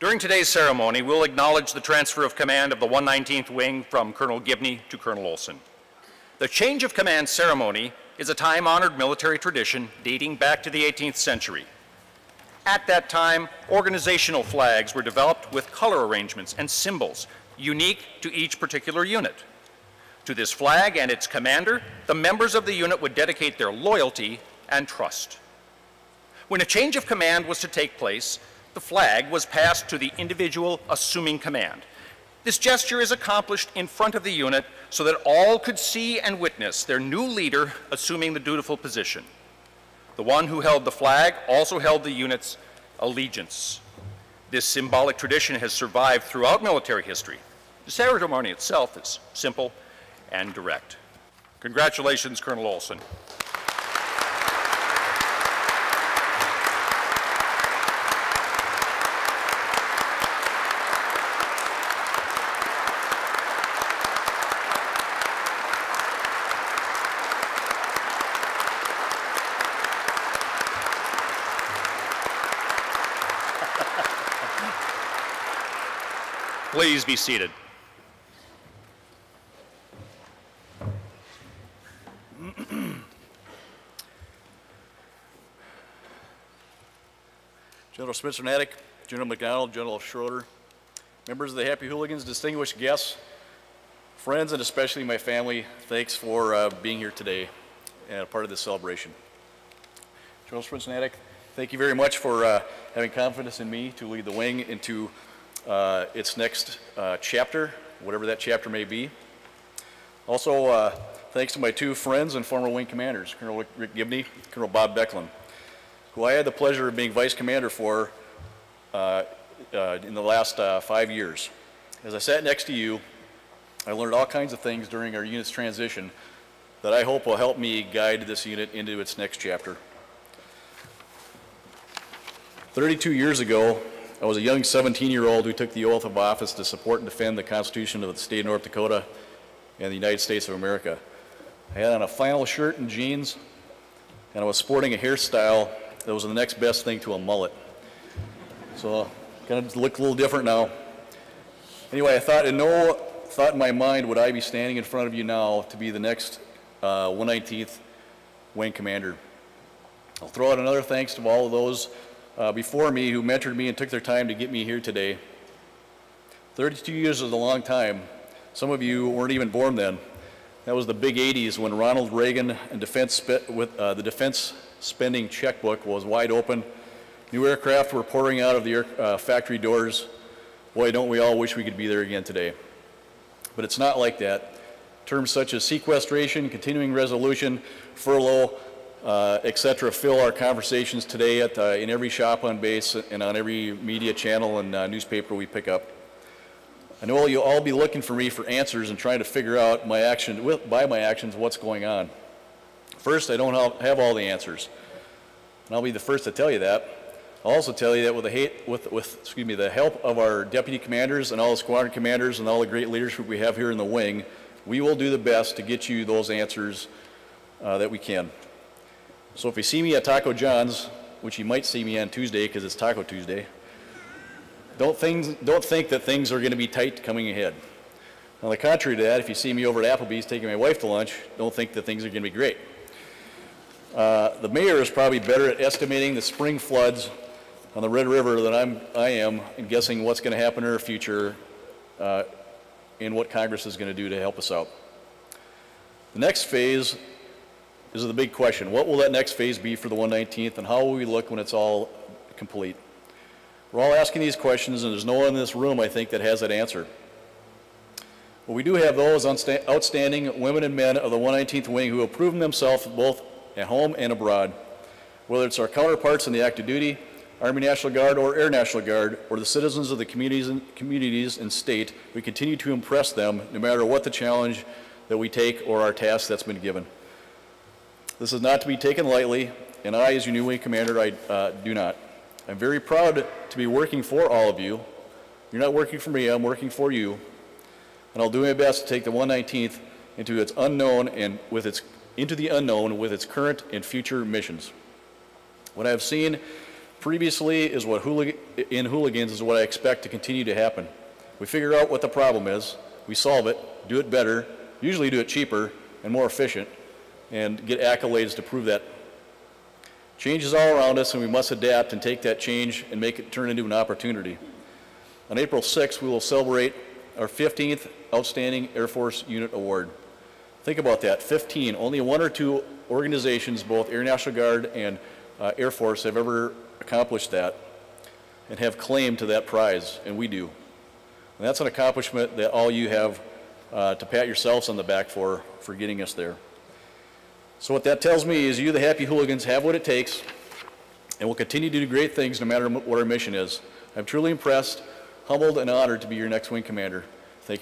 During today's ceremony, we'll acknowledge the transfer of command of the 119th Wing from Colonel Gibney to Colonel Olson. The change of command ceremony is a time-honored military tradition dating back to the 18th century. At that time, organizational flags were developed with color arrangements and symbols unique to each particular unit. To this flag and its commander, the members of the unit would dedicate their loyalty and trust. When a change of command was to take place, the flag was passed to the individual assuming command. This gesture is accomplished in front of the unit so that all could see and witness their new leader assuming the dutiful position. The one who held the flag also held the unit's allegiance. This symbolic tradition has survived throughout military history. The ceremony itself is simple and direct. Congratulations, Colonel Olson. Please be seated. General Smith-Cernatic, General McDonald, General Schroeder, members of the Happy Hooligans, distinguished guests, friends, and especially my family, thanks for being here today and a part of this celebration. General Smith-Cernatic, thank you very much for having confidence in me to lead the wing into its next chapter, whatever that chapter may be. Also, thanks to my two friends and former wing commanders, Colonel Rick Gibney, Colonel Bob Becklin, who I had the pleasure of being vice commander for in the last 5 years. As I sat next to you, I learned all kinds of things during our unit's transition that I hope will help me guide this unit into its next chapter. 32 years ago, I was a young 17-year-old who took the oath of office to support and defend the Constitution of the state of North Dakota and the United States of America. I had on a flannel shirt and jeans, and I was sporting a hairstyle that was the next best thing to a mullet. So, kind of look a little different now. Anyway, I thought in my mind would I be standing in front of you now to be the next 119th Wing Commander. I'll throw out another thanks to all of those before me who mentored me and took their time to get me here today. 32 years is a long time. Some of you weren't even born then. That was the big 80s when Ronald Reagan and the defense spending checkbook was wide open. New aircraft were pouring out of the factory doors. Boy, don't we all wish we could be there again today. But it's not like that. Terms such as sequestration, continuing resolution, furlough, etc. fill our conversations today in every shop on base and on every media channel and newspaper we pick up. I know you'll all be looking for me for answers and trying to figure out by my actions what's going on. First, I don't have all the answers, and I'll be the first to tell you that. I'll also tell you that with the help of our deputy commanders and all the squadron commanders and all the great leadership we have here in the wing, we will do the best to get you those answers that we can. So if you see me at Taco John's, which you might see me on Tuesday because it's Taco Tuesday, don't think that things are going to be tight coming ahead. On the contrary to that, if you see me over at Applebee's taking my wife to lunch, don't think that things are going to be great. The mayor is probably better at estimating the spring floods on the Red River than I am in guessing what's going to happen in our future and what Congress is going to do to help us out. The next phase is the big question. What will that next phase be for the 119th, and how will we look when it's all complete? We're all asking these questions, and there's no one in this room, I think, that has that answer. But we do have those outstanding women and men of the 119th Wing who have proven themselves both at home and abroad. Whether it's our counterparts in the active duty, Army National Guard, or Air National Guard, or the citizens of the communities and state, we continue to impress them no matter what the challenge that we take or our task that's been given. This is not to be taken lightly, and I, as your new wing commander, I do not. I'm very proud to be working for all of you. You're not working for me, I'm working for you. And I'll do my best to take the 119th into its unknown and into the unknown with its current and future missions. What I have seen previously is what in Hooligans is what I expect to continue to happen. We figure out what the problem is, we solve it, do it better, usually do it cheaper and more efficient, and get accolades to prove that. Change is all around us, and we must adapt and take that change and make it turn into an opportunity. On April 6th, we will celebrate our 15th Outstanding Air Force Unit Award. Think about that, 15. Only one or two organizations, both Air National Guard and Air Force, have ever accomplished that and have claim to that prize, and we do. And that's an accomplishment that all you have to pat yourselves on the back for getting us there. So what that tells me is you, the happy hooligans, have what it takes and will continue to do great things no matter what our mission is. I'm truly impressed, humbled, and honored to be your next wing commander.